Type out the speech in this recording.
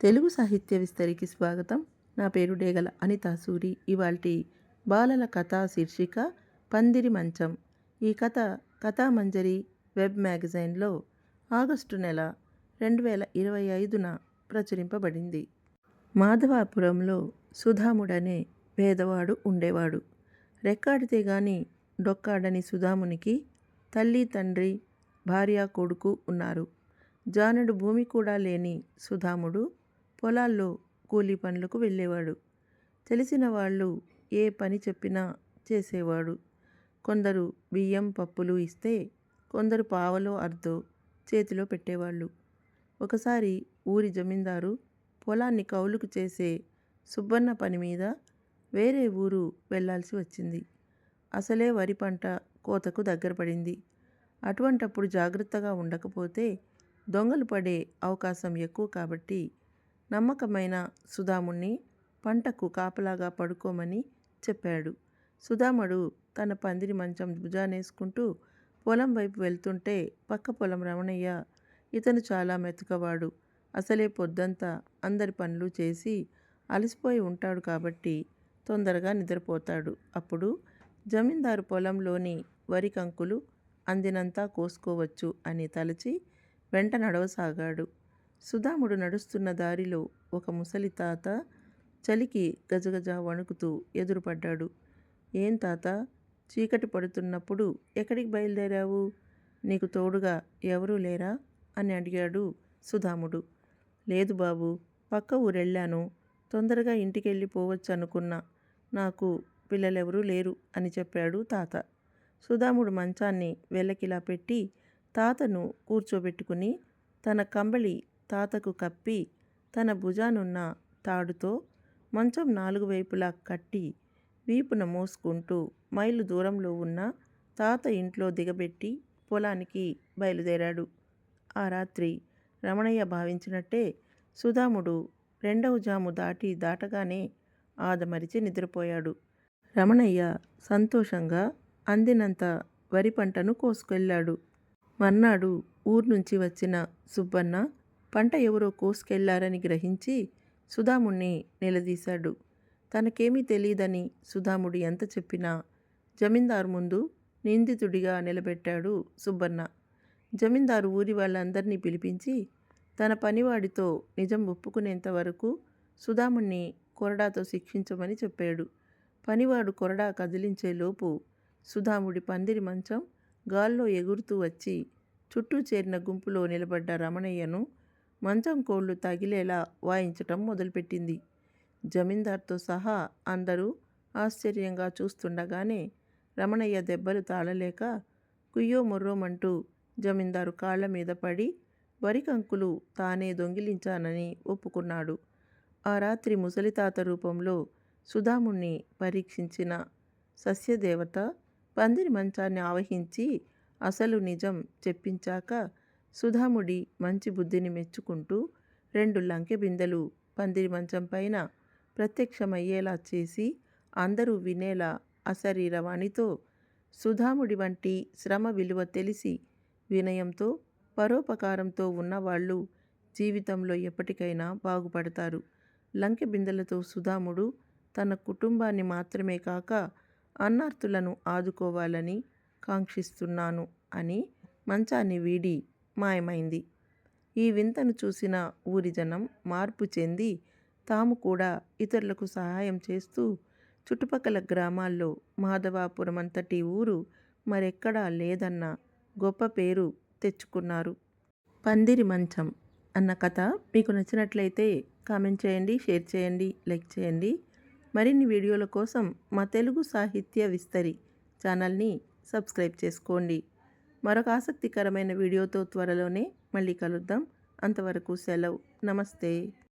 తెలుగు సాహిత్య విస్తరికి స్వాగతం. నా పేరు డేగల అనితా సూరి. ఇవాల్టి బాలల కథా శీర్షిక పందిరి మంచం. ఈ కథ కథామంజరి వెబ్ మ్యాగజైన్లో ఆగస్టు నెల 2025న ప్రచురింపబడింది. మాధవాపురంలో సుధాముడనే పేదవాడు ఉండేవాడు. రెక్కాడితే గాని డొక్కాడని సుధామునికి తల్లి, తండ్రి, భార్య, కొడుకు ఉన్నారు. జానెడు భూమి కూడా లేని సుధాముడు పొలాల్లో కూలీ పనులకు వెళ్ళేవాడు. తెలిసిన వాళ్ళు ఏ పని చెప్పినా చేసేవాడు. కొందరు బియ్యం, పప్పులు ఇస్తే కొందరు పావలో అర్ధో చేతిలో పెట్టేవాళ్ళు. ఒకసారి ఊరి జమీందారు పొలాన్ని కౌలుకు చేసే సుబ్బన్న పని మీద వేరే ఊరు వెళ్ళాల్సి వచ్చింది. అసలే వరి పంట కోతకు దగ్గర పడింది. అటువంటప్పుడు జాగ్రత్తగా ఉండకపోతే దొంగలు పడే అవకాశం ఎక్కువ కాబట్టి నమ్మకమైన సుధాముణ్ణి పంటకు కాపలాగా పడుకోమని చెప్పాడు. సుధాముడు తన పందిరి మంచం భుజానేసుకుంటూ పొలం వైపు వెళ్తుంటే పక్క పొలం రమణయ్య ఇతను చాలా మెతకవాడు. అసలే పొద్దంతా అందరి పనులు చేసి అలసిపోయి ఉంటాడు కాబట్టి తొందరగా నిద్రపోతాడు. అప్పుడు జమీందారు పొలంలోని వరి కంకులు అందినంతా కోసుకోవచ్చు అని తలచి వెంట నడవసాగాడు. సుధాముడు నడుస్తున్న దారిలో ఒక ముసలి తాత చలికి గజగజ వణుకుతూ ఎదురుపడ్డాడు. ఏం తాత, చీకటి పడుతున్నప్పుడు ఎక్కడికి బయలుదేరావు? నీకు తోడుగా ఎవరూ లేరా అని అడిగాడు సుధాముడు. లేదు బాబు, పక్క ఊరెళ్ళాను. తొందరగా ఇంటికెళ్ళిపోవచ్చు అనుకున్నా. నాకు పిల్లలెవరూ లేరు అని చెప్పాడు తాత. సుధాముడు మంచాన్ని వెల్లకిలా పెట్టి తాతను కూర్చోబెట్టుకుని తన కంబళి తాతకు కప్పి తన భుజానున్న తాడుతో మంచం 4 వైపులా కట్టి వీపున మోసుకుంటూ మైలు దూరంలో ఉన్న తాత ఇంట్లో దిగబెట్టి పొలానికి బయలుదేరాడు. ఆ రాత్రి రమణయ్య భావించినట్టే సుధాముడు 2వ జాము దాటగానే ఆదమరిచి నిద్రపోయాడు. రమణయ్య సంతోషంగా అందినంత వరి పంటను కోసుకెళ్ళాడు. మర్నాడు ఊరు నుంచి వచ్చిన సుబ్బన్న పంట ఎవరో కోసుకెళ్లారని గ్రహించి సుధాముణ్ణి నిలదీశాడు. తనకేమీ తెలీదని సుధాముడు ఎంత చెప్పినా జమీందారు ముందు నిందితుడిగా నిలబెట్టాడు సుబ్బన్న. జమీందారు ఊరి వాళ్ళందరినీ పిలిపించి తన పనివాడితో నిజం ఒప్పుకునేంత వరకు సుధాముణ్ణి కొరడాతో శిక్షించమని చెప్పాడు. పనివాడు కొరడా కదిలించేలోపు సుధాముడి పందిరి మంచం గాల్లో ఎగురుతూ వచ్చి చుట్టూ చేరిన గుంపులో నిలబడ్డ రమణయ్యను మంచం కోళ్లు తగిలేలా వాయించటం మొదలుపెట్టింది. జమీందార్తో సహా అందరూ ఆశ్చర్యంగా చూస్తుండగానే రమణయ్య దెబ్బలు తాళలేక కుయ్యో మొర్రోమంటూ జమీందారు కాళ్ల మీద పడి వరి కంకులు తానే దొంగిలించానని ఒప్పుకున్నాడు. ఆ రాత్రి ముసలితాత రూపంలో సుధాముణ్ణి పరీక్షించిన సస్యదేవత పందిరి మంచాన్ని ఆవహించి అసలు నిజం చెప్పించాక సుధాముడి మంచి బుద్ధిని మెచ్చుకుంటూ 2 లంకె బిందెలు పందిరి మంచం పైన ప్రత్యక్షమయ్యేలా చేసి అందరూ వినేలా అశరీరవాణితో సుధాముడి వంటి శ్రమ విలువ తెలిసి వినయంతో పరోపకారంతో ఉన్నవాళ్ళు జీవితంలో ఎప్పటికైనా బాగుపడతారు. లంకె బిందెలతో సుధాముడు తన కుటుంబాన్ని మాత్రమే కాక అన్నార్తులను ఆదుకోవాలని కాంక్షిస్తున్నాను అని మంచాన్ని వీడి మాయమైంది. ఈ వింతను చూసిన ఊరి జనం మార్పు చెంది తాము కూడా ఇతరులకు సహాయం చేస్తూ చుట్టుపక్కల గ్రామాల్లో మాధవాపురమంతటి ఊరు మరెక్కడా లేదన్న గొప్ప పేరు తెచ్చుకున్నారు. పందిరి మంచం అన్న కథ మీకు నచ్చినట్లయితే కామెంట్ చేయండి, షేర్ చేయండి, లైక్ చేయండి. మరిన్ని వీడియోల కోసం మా తెలుగు సాహిత్య విస్తరి ఛానల్ని సబ్స్క్రైబ్ చేసుకోండి. మరొక ఆసక్తికరమైన వీడియోతో త్వరలోనే మళ్ళీ కలుద్దాం. అంతవరకు సెలవు. నమస్తే.